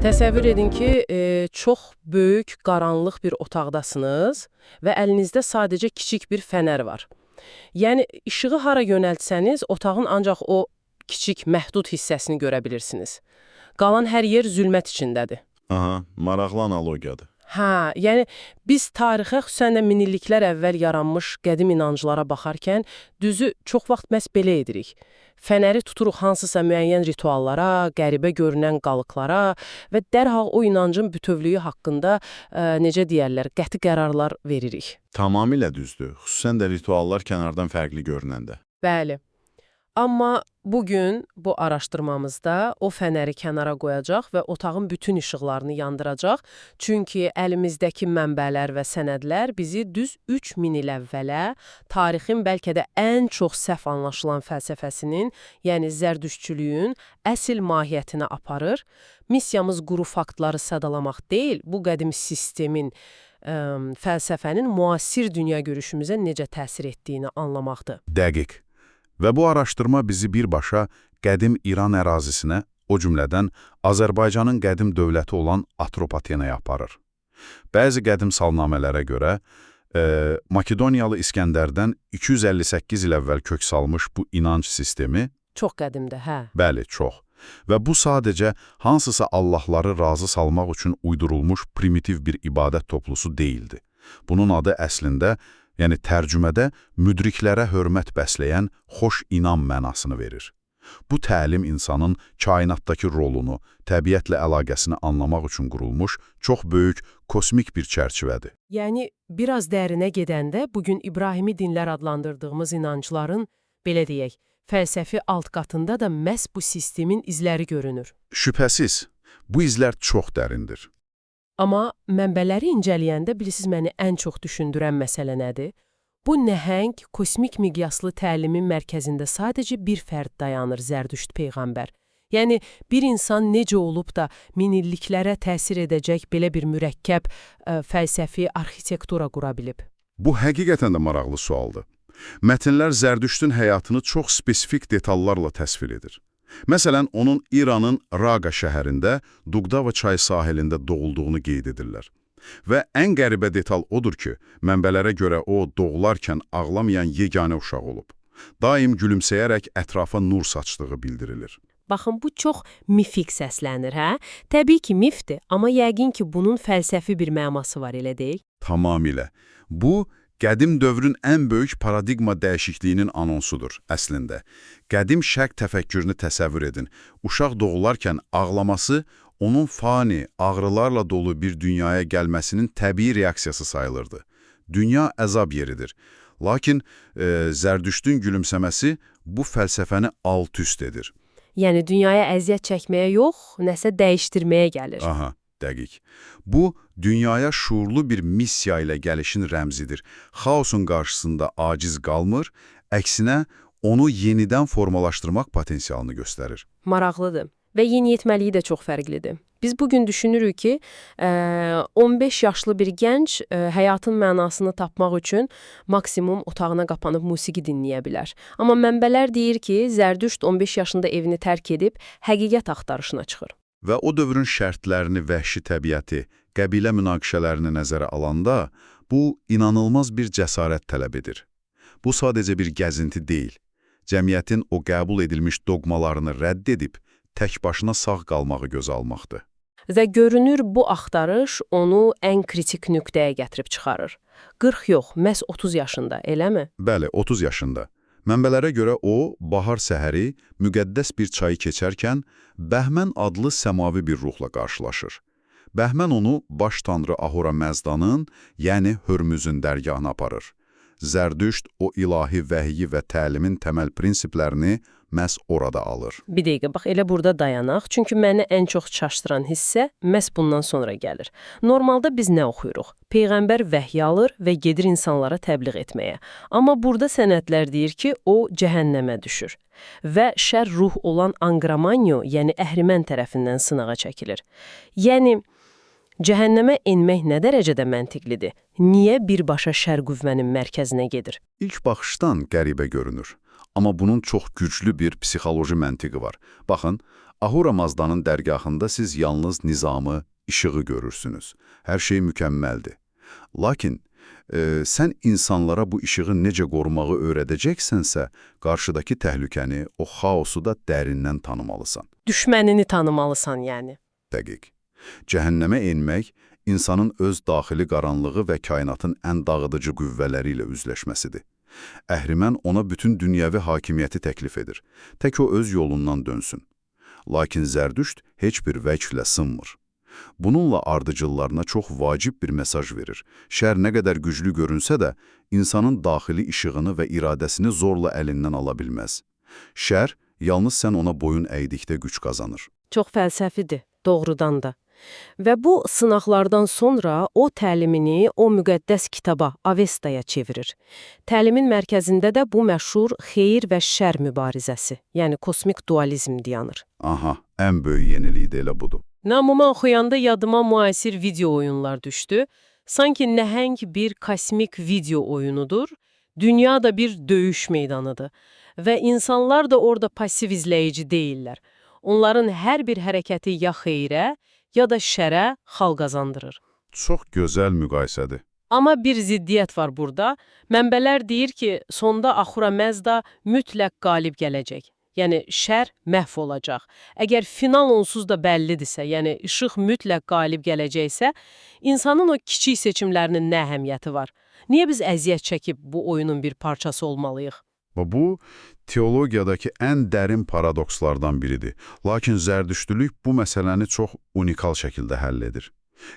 Təsəvvür edin ki, çox böyük, qaranlıq bir otaqdasınız və əlinizdə sadəcə kiçik bir fənər var. Yəni, işığı hara yönəltsəniz, otağın ancaq o kiçik, məhdud hissəsini görə bilirsiniz. Qalan hər yer zülmət içindədir. Aha, maraqlı analogiyadır. Hə, yəni biz tarixə, xüsusən də minilliklər əvvəl yaranmış qədim inanclara baxarkən, düzü çox vaxt məhz belə edirik. Fənəri tuturuq hansısa müəyyən rituallara, qəribə görünən qalıqlara və dərhal o inancın bütövlüyü haqqında, necə deyərlər, qəti qərarlar veririk. Tamamilə düzdür, xüsusən də rituallar kənardan fərqli görünəndə. Bəli. Amma bugün bu araşdırmamızda o fənəri kənara qoyacaq və otağın bütün işıqlarını yandıracaq. Çünki əlimizdəki mənbələr və sənədlər bizi düz 3000 il əvvələ, tarixin bəlkə də ən çox səhv anlaşılan fəlsəfəsinin, yəni zərdüştçülüyün əsl mahiyyətinə aparır. Missiyamız quru faktları sadalamaq deyil, bu qədim sistemin, fəlsəfənin müasir dünya görüşümüzə necə təsir etdiyini anlamaqdır. Dəqiq. Və bu araşdırma bizi birbaşa qədim İran ərazisinə, o cümlədən Azərbaycanın qədim dövləti olan Atropatenaya aparır. Bəzi qədim salnamələrə görə, Makedoniyalı İskəndərdən 258 il əvvəl kök salmış bu inanc sistemi... Çox qədimdir, hə? Bəli, çox. Və bu sadəcə hansısa Allahları razı salmaq üçün uydurulmuş primitiv bir ibadət toplusu deyildi. Bunun adı əslində, yəni tərcümədə müdriklərə hörmət bəsləyən xoş inam mənasını verir. Bu təlim insanın kainatdakı rolunu, təbiətlə əlaqəsini anlamaq üçün qurulmuş çox böyük kosmik bir çərçivədir. Yəni, biraz dərinə gedəndə bugün İbrahimi dinlər adlandırdığımız inancların, belə deyək, fəlsəfi alt qatında da məhz bu sistemin izləri görünür. Şübhəsiz, bu izlər çox dərindir. Amma mənbələri incələyəndə bilirsiniz məni ən çox düşündürən məsələ nədir? Bu nəhəng, kosmik miqyaslı təlimin mərkəzində sadəcə bir fərd dayanır, Zərdüşt Peyğəmbər. Yəni, bir insan necə olub da minilliklərə təsir edəcək belə bir mürəkkəb, fəlsəfi arxitektura qura bilib? Bu həqiqətən də maraqlı sualdır. Mətnlər Zərdüştün həyatını çox spesifik detallarla təsvir edir. Məsələn, onun İranın Raqa şəhərində, Duqdava çay sahilində doğulduğunu qeyd edirlər. Və ən qəribə detal odur ki, mənbələrə görə o, doğularkən ağlamayan yeganə uşaq olub. Daim gülümsəyərək ətrafa nur saçdığı bildirilir. Baxın, bu çox mifik səslənir, hə? Təbii ki, mifdir, amma yəqin ki, bunun fəlsəfi bir məması var, elə deyil? Tamamilə. Bu, qədim dövrün ən böyük paradigma dəyişikliyinin anonsudur, əslində. Qədim şərq təfəkkürünü təsəvvür edin. Uşaq doğularkən ağlaması, onun fani, ağrılarla dolu bir dünyaya gəlməsinin təbii reaksiyası sayılırdı. Dünya əzab yeridir. Lakin Zərdüştün gülümsəməsi bu fəlsəfəni alt-üst edir. Yəni, dünyaya əziyyət çəkməyə yox, nəsə dəyişdirməyə gəlir. Aha. Dəqiq. Bu, dünyaya şuurlu bir missiya ilə gəlişin rəmzidir. Xaosun qarşısında aciz qalmır, əksinə onu yenidən formalaşdırmaq potensialını göstərir. Maraqlıdır və yeniyetməliyi də çox fərqlidir. Biz bugün düşünürük ki, 15 yaşlı bir gənc həyatın mənasını tapmaq üçün maksimum otağına qapanıb musiqi dinləyə bilər. Amma mənbələr deyir ki, Zərdüşt 15 yaşında evini tərk edib həqiqət axtarışına çıxır. Və o dövrün şərtlərini, vəhşi təbiəti, qəbilə münaqişələrini nəzərə alanda, bu inanılmaz bir cəsarət tələb edir. Bu sadəcə bir gəzinti deyil, cəmiyyətin o qəbul edilmiş doqmalarını rədd edib, tək başına sağ qalmağı gözə almaqdır. Və görünür, bu axtarış onu ən kritik nöqtəyə gətirib çıxarır. 40 yox, məhz 30 yaşında, eləmi? Bəli, 30 yaşında. Mənbələrə görə o, bahar səhəri, müqəddəs bir çayı keçərkən, Bəhmən adlı səmavi bir ruhla qarşılaşır. Bəhmən onu baş tanrı Ahura Məzdanın, yəni Hörmüzün dərgahına aparır. Zərdüşt o ilahi vəhyi və təlimin təməl prinsiplərini məhz orada alır. Bir dəqiqə, bax, elə burada dayanaq, çünki məni ən çox çaşdıran hissə məhz bundan sonra gəlir. Normalda biz nə oxuyuruq? Peyğəmbər vəhy alır və gedir insanlara təbliğ etməyə. Amma burada sənədlər deyir ki, o cəhənnəmə düşür. Və şər ruh olan Angramanyo, yəni əhrimən tərəfindən sınağa çəkilir. Yəni, Cəhənnəmə enmək nə dərəcədə məntiqlidir? Niyə birbaşa şər qüvvənin mərkəzinə gedir? İlk baxışdan qəribə görünür. Amma bunun çox güclü bir psixoloji məntiqi var. Baxın, Ahura Mazdanın dərgahında siz yalnız nizamı, işığı görürsünüz. Hər şey mükəmməldir. Lakin sən insanlara bu işığı necə qorumağı öyrədəcəksənsə, qarşıdakı təhlükəni, o xaosu da dərindən tanımalısan. Düşmənini tanımalısan yəni. Dəqiq. Cəhənnəmə enmək, insanın öz daxili qaranlığı və kainatın ən dağıdıcı qüvvələri ilə üzləşməsidir. Əhrimən ona bütün dünyəvi hakimiyyəti təklif edir. Tək o öz yolundan dönsün. Lakin Zərdüşt heç bir vəclə sınmır. Bununla ardıcıllarına çox vacib bir mesaj verir. Şər nə qədər güclü görünsə də, insanın daxili işığını və iradəsini zorla əlindən ala bilməz. Şər, yalnız sən ona boyun əydikdə güc qazanır. Çox fəlsəfidir, doğrudan da. Və bu sınaqlardan sonra o təlimini o müqəddəs kitaba, Avestaya çevirir. Təlimin mərkəzində də bu məşhur xeyir və şər mübarizəsi, yəni kosmik dualizm dayanır. Aha, ən böyük yenilik də elə budur. Namımı oxuyanda yadıma müasir video oyunlar düşdü. Sanki nəhəng bir kosmik video oyunudur. Dünya da bir döyüş meydanıdır. Və insanlar da orada pasiv izləyici deyillər. Onların hər bir hərəkəti ya xeyrə, ya da şərə xal qazandırır. Çox gözəl müqayisədir. Amma bir ziddiyyət var burada. Mənbələr deyir ki, sonda Ahura Mazda mütləq qalib gələcək. Yəni, şər məhv olacaq. Əgər final onsuz da bəllidirsə, yəni işıq mütləq qalib gələcəksə, insanın o kiçik seçimlərinin nə əhəmiyyəti var? Niyə biz əziyyət çəkib bu oyunun bir parçası olmalıyıq? Bu, teologiyadakı ən dərin paradokslardan biridir. Lakin zərdüştlük bu məsələni çox unikal şəkildə həll edir.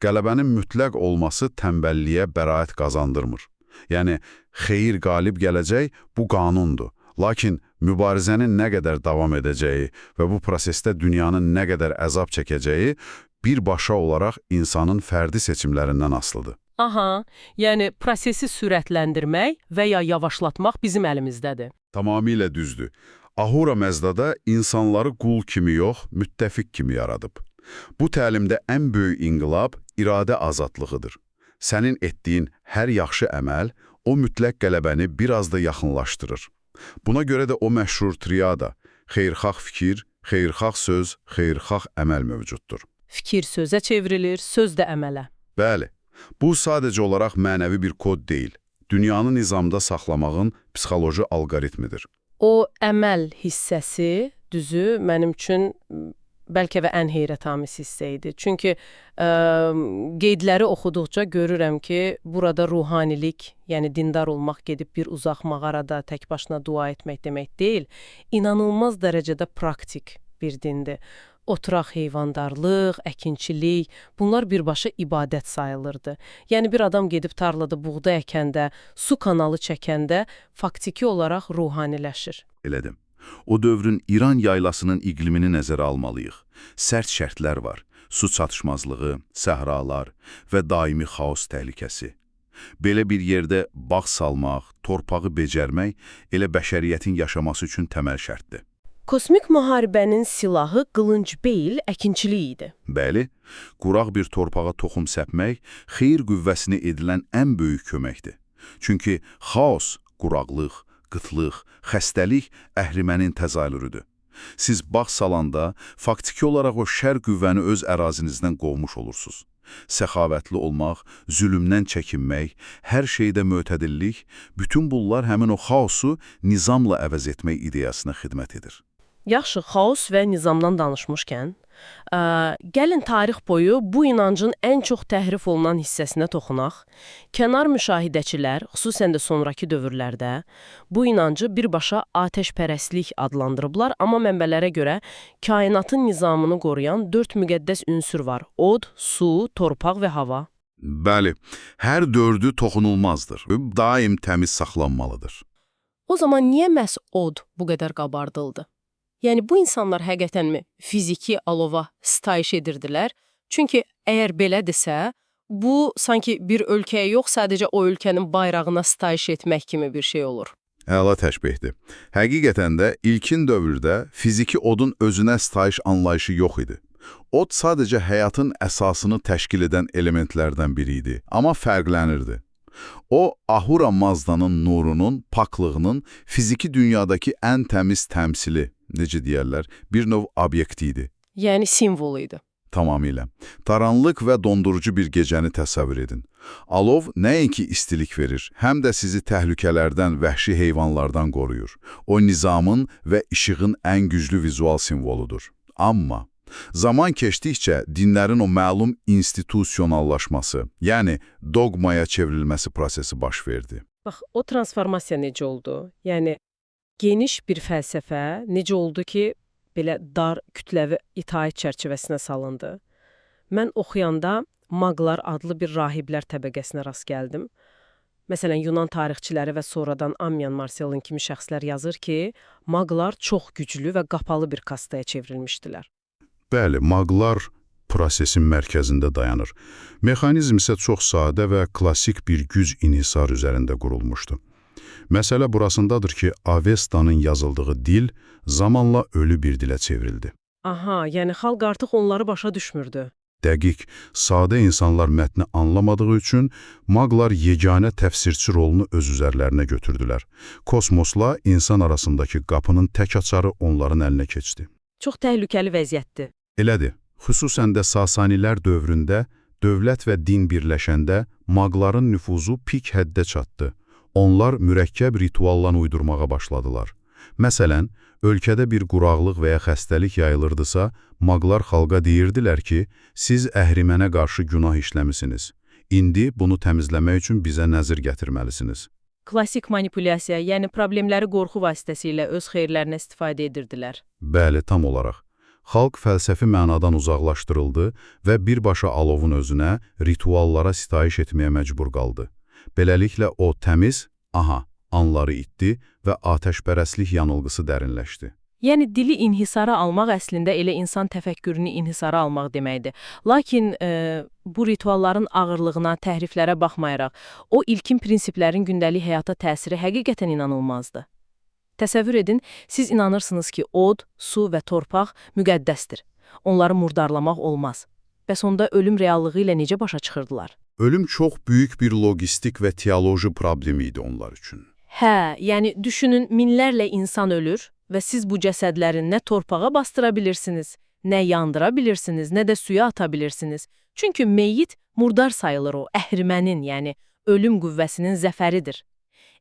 Qələbənin mütləq olması tənbəlliyə bəraət qazandırmır. Yəni, xeyir qalib gələcək, bu qanundur. Lakin mübarizənin nə qədər davam edəcəyi və bu prosesdə dünyanın nə qədər əzab çəkəcəyi birbaşa olaraq insanın fərdi seçimlərindən asılıdır. Aha, yəni prosesi sürətləndirmək və ya yavaşlatmaq bizim əlimizdədir. Tamamilə düzdür. Ahura Mazdada insanları qul kimi yox, müttəfiq kimi yaradıb. Bu təlimdə ən böyük inqilab iradə azadlığıdır. Sənin etdiyin hər yaxşı əməl o mütləq qələbəni biraz da yaxınlaşdırır. Buna görə də o məşhur triada, xeyirxah fikir, xeyirxah söz, xeyirxah əməl mövcuddur. Fikir sözə çevrilir, söz də əmələ. Bəli, bu sadəcə olaraq mənəvi bir kod deyil. Dünyanı nizamda saxlamağın psixoloji alqoritmidir. O əməl hissəsi, düzü, mənim üçün bəlkə və ən heyrətamiz hissə idi. Çünki qeydləri oxuduqca görürəm ki, burada ruhanilik, yəni dindar olmaq gedib bir uzaq mağarada tək başına dua etmək demək deyil, inanılmaz dərəcədə praktik bir dindir. Oturaq heyvandarlıq, əkinçilik, bunlar birbaşa ibadət sayılırdı. Yəni bir adam gedib tarlada buğda əkəndə, su kanalı çəkəndə faktiki olaraq ruhaniləşir. Elədim. O dövrün İran yaylasının iqlimini nəzərə almalıyıq. Sərt şərtlər var, su çatışmazlığı, səhralar və daimi xaos təhlükəsi. Belə bir yerdə bağ salmaq, torpağı becərmək elə bəşəriyyətin yaşaması üçün təməl şərtdir. Kosmik müharibənin silahı qılınc beyil, əkinçilik idi. Bəli, quraq bir torpağa toxum səpmək xeyir qüvvəsini edilən ən böyük köməkdir. Çünki xaos, quraqlıq, qıtlıq, xəstəlik əhrimənin təzahürüdür. Siz bağ salanda faktiki olaraq o şər qüvvəni öz ərazinizdən qovmuş olursunuz. Səxavətli olmaq, zülümdən çəkinmək, hər şeydə mötədillik, bütün bunlar həmin o xaosu nizamla əvəz etmək ideyasına xidmət edir. Yaxşı, xaos və nizamdan danışmışkən, gəlin tarix boyu bu inancın ən çox təhrif olunan hissəsinə toxunaq. Kənar müşahidəçilər, xüsusən də sonraki dövrlərdə, bu inancı birbaşa atəşpərəstlik adlandırıblar, amma mənbələrə görə kainatın nizamını qoruyan 4 müqəddəs ünsür var: od, su, torpaq və hava. Bəli, hər dördü toxunulmazdır, daim təmiz saxlanmalıdır. O zaman niyə məhz od bu qədər qabardıldı? Yəni, bu insanlar həqiqətənmi fiziki alova sitayiş edirdilər? Çünki əgər belədirsə, bu sanki bir ölkəyə yox, sadəcə o ölkənin bayrağına sitayiş etmək kimi bir şey olur. Əla təşbihdir. Həqiqətən də ilkin dövrdə fiziki odun özünə sitayiş anlayışı yox idi. Od sadəcə həyatın əsasını təşkil edən elementlərdən biri idi, amma fərqlənirdi. O, Ahura Mazdanın nurunun, paklığının fiziki dünyadakı ən təmiz təmsili, necə deyərlər, bir növ obyekti idi. Yəni simvol idi. Tamamilə. Taranlıq və dondurucu bir gecəni təsəvvür edin. Alov nəinki istilik verir, həm də sizi təhlükələrdən, vəhşi heyvanlardan qoruyur. O, nizamın və işığın ən güclü vizual simvoludur. Amma zaman keçdikcə dinlərin o məlum institusionallaşması, yəni dogmaya çevrilməsi prosesi baş verdi. Bax, o transformasiya necə oldu? Yəni, geniş bir fəlsəfə necə oldu ki, belə dar kütləvi itaət çərçivəsinə salındı? Mən oxuyanda maqlar adlı bir rahiblər təbəqəsinə rast gəldim. Məsələn, Yunan tarixçiləri və sonradan Ammian Marcellin kimi şəxslər yazır ki, maqlar çox güclü və qapalı bir kastaya çevrilmişdilər. Bəli, maqlar prosesin mərkəzində dayanır. Mexanizm isə çox sadə və klassik bir güc inhisar üzərində qurulmuşdu. Məsələ burasındadır ki, Avestanın yazıldığı dil zamanla ölü bir dilə çevrildi. Aha, yəni xalq artıq onları başa düşmürdü. Dəqiq, sadə insanlar mətni anlamadığı üçün maqlar yeganə təfsirçi rolunu öz üzərlərinə götürdülər. Kosmosla insan arasındakı qapının tək açarı onların əlinə keçdi. Çox təhlükəli vəziyyətdir. Elədir. Xüsusən də Sasanilər dövründə dövlət və din birləşəndə maqların nüfuzu pik həddə çatdı. Onlar mürəkkəb rituallan uydurmağa başladılar. Məsələn, ölkədə bir quraqlıq və ya xəstəlik yayılırdısa, maqlar xalqa deyirdilər ki, siz əhrimənə qarşı günah işləmisiniz. İndi bunu təmizləmək üçün bizə nəzir gətirməlisiniz. Klassik manipulyasiya, yəni problemləri qorxu vasitəsilə öz xeyirlərinə istifadə edirdilər. Bəli, tam olaraq. Xalq fəlsəfi mənadan uzaqlaşdırıldı və birbaşa alovun özünə, rituallara sitayiş etməyə məcbur qaldı. Beləliklə o təmiz, anları itdi və atəşpərəstlik yanılğısı dərinləşdi. Yəni dili inhisara almaq əslində elə insan təfəkkürünü inhisara almaq deməkdir. Lakin bu ritualların ağırlığına, təhriflərə baxmayaraq, o ilkin prinsiplərin gündəlik həyata təsiri həqiqətən inanılmazdı. Təsəvvür edin, siz inanırsınız ki, od, su və torpaq müqəddəsdir. Onları murdarlamaq olmaz. Bəs onda ölüm reallığı ilə necə başa çıxırdılar? Ölüm çox böyük bir logistik və teoloji problemi idi onlar üçün. Hə, yəni düşünün, minlərlə insan ölür və siz bu cəsədləri nə torpağa bastıra bilirsiniz, nə yandıra bilirsiniz, nə də suya ata bilirsiniz. Çünki meyyit murdar sayılır o, əhrimənin, yəni ölüm qüvvəsinin zəfəridir.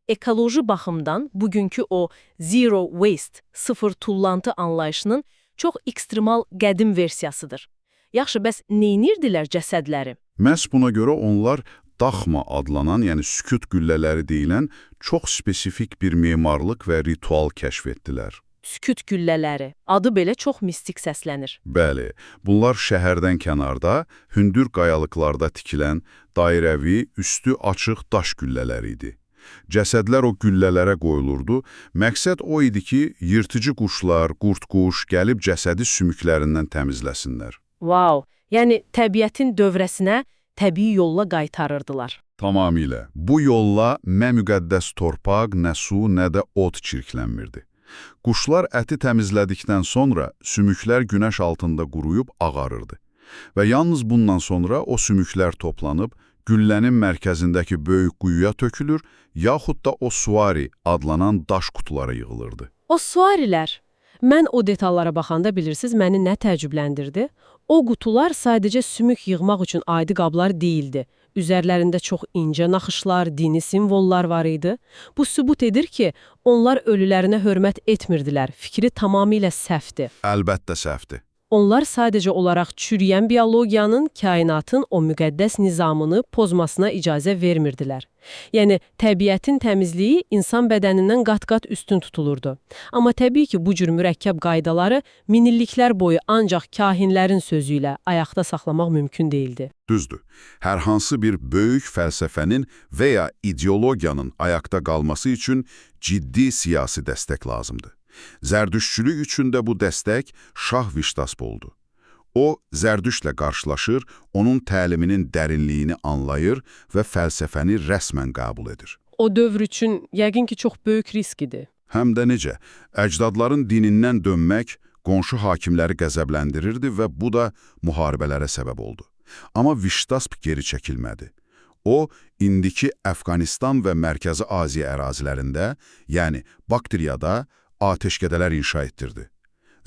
Ekoloji baxımdan bugünkü o zero waste, sıfır tullantı anlayışının çox ekstremal qədim versiyasıdır. Yaxşı, bəs neynirdilər cəsədləri? Məhz buna görə onlar daxma adlanan, yəni sükut güllələri deyilən çox spesifik bir memarlıq və ritual kəşf etdilər. Sükut güllələri. Adı belə çox mistik səslənir. Bəli, bunlar şəhərdən kənarda, hündür qayalıqlarda tikilən, dairəvi, üstü açıq daş güllələri idi. Cəsədlər o güllələrə qoyulurdu. Məqsəd o idi ki, yırtıcı quşlar, qurd-quş gəlib cəsədi sümüklərindən təmizləsinlər. Vau, yəni təbiətin dövrəsinə təbii yolla qaytarırdılar. Tamamilə. Bu yolla nə müqəddəs torpaq, nə su, nə də od çirklənmirdi. Quşlar əti təmizlədikdən sonra sümüklər günəş altında quruyub ağarırdı. Və yalnız bundan sonra o sümüklər toplanıb, güllənin mərkəzindəki böyük quyuya tökülür, yaxud da o suari adlanan daş qutulara yığılırdı. O suarilər, mən o detallara baxanda bilirsiniz, məni nə təəccübləndirdi? O qutular sadəcə sümük yığmaq üçün adi qablar değildi. Üzərlərində çox incə naxışlar, dini simvollar var idi. Bu sübut edir ki, onlar ölülərinə hörmət etmirdilər. Fikri tamamilə səhvdir. Əlbəttə səhvdir. Onlar sadəcə olaraq çürüyən biologiyanın, kainatın o müqəddəs nizamını pozmasına icazə vermirdilər. Yəni, təbiətin təmizliyi insan bədənindən qat-qat üstün tutulurdu. Amma təbii ki, bu cür mürəkkəb qaydaları minilliklər boyu ancaq kahinlərin sözü ilə ayaqda saxlamaq mümkün değildi. Düzdür. Hər hansı bir böyük fəlsəfənin və ya ideologiyanın ayaqda qalması üçün ciddi siyasi dəstək lazımdır. Zərdüştçülük üçün də bu dəstək Şah Viştasp oldu. O, Zərdüştlə qarşılaşır, onun təliminin dərinliyini anlayır və fəlsəfəni rəsmən qəbul edir. O dövr üçün yəqin ki, çox böyük risk idi. Həm də necə? Əcdadların dinindən dönmək, qonşu hakimləri qəzəbləndirirdi və bu da müharibələrə səbəb oldu. Amma Viştasp geri çəkilmədi. O, indiki Əfqanistan və Mərkəzi Aziya ərazilərində, yəni Baktriyada atəşkədələr inşa etdirdi.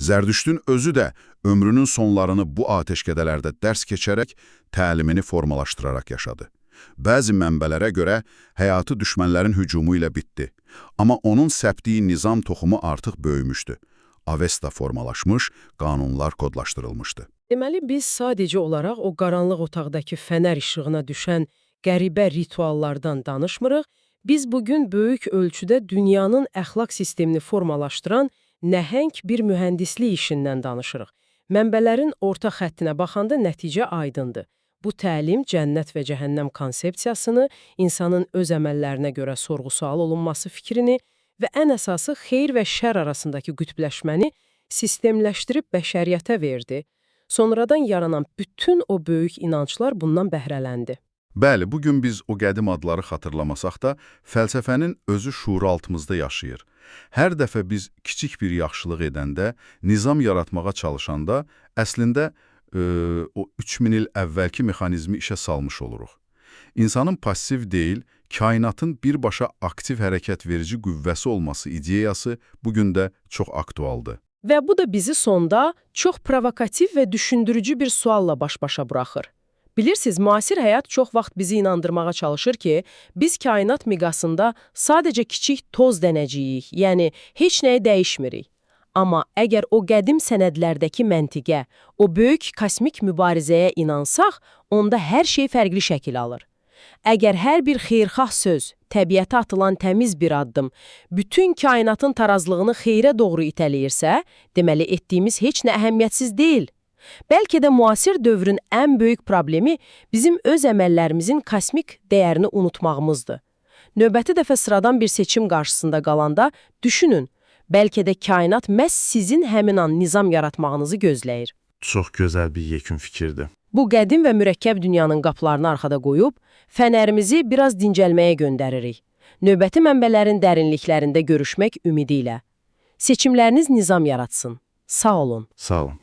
Zərdüştün özü də ömrünün sonlarını bu atəşkədələrdə dərs keçərək təlimini formalaşdıraraq yaşadı. Bəzi mənbələrə görə həyatı düşmənlərin hücumu ilə bitdi. Amma onun səpdiyi nizam toxumu artıq böyümüşdü. Avesta formalaşmış, qanunlar kodlaşdırılmışdı. Deməli, biz sadəcə olaraq o qaranlıq otaqdakı fənər işığına düşən qəribə rituallardan danışmırıq, biz bugün böyük ölçüdə dünyanın əxlaq sistemini formalaşdıran nəhəng bir mühəndislik işindən danışırıq. Mənbələrin orta xəttinə baxanda nəticə aydındır. Bu təlim cənnət və cəhənnəm konsepsiyasını, insanın öz əməllərinə görə sorğu-sual olunması fikrini və ən əsası xeyir və şər arasındakı qütbləşməni sistemləşdirib bəşəriyyətə verdi. Sonradan yaranan bütün o böyük inanclar bundan bəhrələndi. Bəli, bugün biz o qədim adları xatırlamasaq da, fəlsəfənin özü şuuraltımızda yaşayır. Hər dəfə biz kiçik bir yaxşılıq edəndə, nizam yaratmağa çalışanda, əslində o 3000 il əvvəlki mexanizmi işə salmış oluruq. İnsanın passiv deyil, kainatın birbaşa aktiv hərəkət verici qüvvəsi olması ideyası bugün də çox aktualdır. Və bu da bizi sonda çox provokativ və düşündürücü bir sualla baş-başa buraxır. Bilirsiniz, müasir həyat çox vaxt bizi inandırmağa çalışır ki, biz kainat miqyasında sadəcə kiçik toz dənəciyik, yəni heç nəyi dəyişmirik. Amma əgər o qədim sənədlərdəki məntiqə, o böyük kosmik mübarizəyə inansaq, onda hər şey fərqli şəkil alır. Əgər hər bir xeyirxah söz, təbiətə atılan təmiz bir addım, bütün kainatın tarazlığını xeyrə doğru itələyirsə, deməli etdiyimiz heç nə əhəmiyyətsiz deyil. Bəlkə də müasir dövrün ən böyük problemi bizim öz əməllərimizin kosmik dəyərini unutmağımızdır. Növbəti dəfə sıradan bir seçim qarşısında qalanda düşünün, bəlkə də kainat məhz sizin həmin an nizam yaratmağınızı gözləyir. Çox gözəl bir yekun fikirdir. Bu qədim və mürəkkəb dünyanın qapılarını arxada qoyub, fənərimizi biraz dincəlməyə göndəririk. Növbəti mənbələrin dərinliklərində görüşmək ümidi ilə. Seçimləriniz nizam yaratsın. Sağ olun. Sağ olun.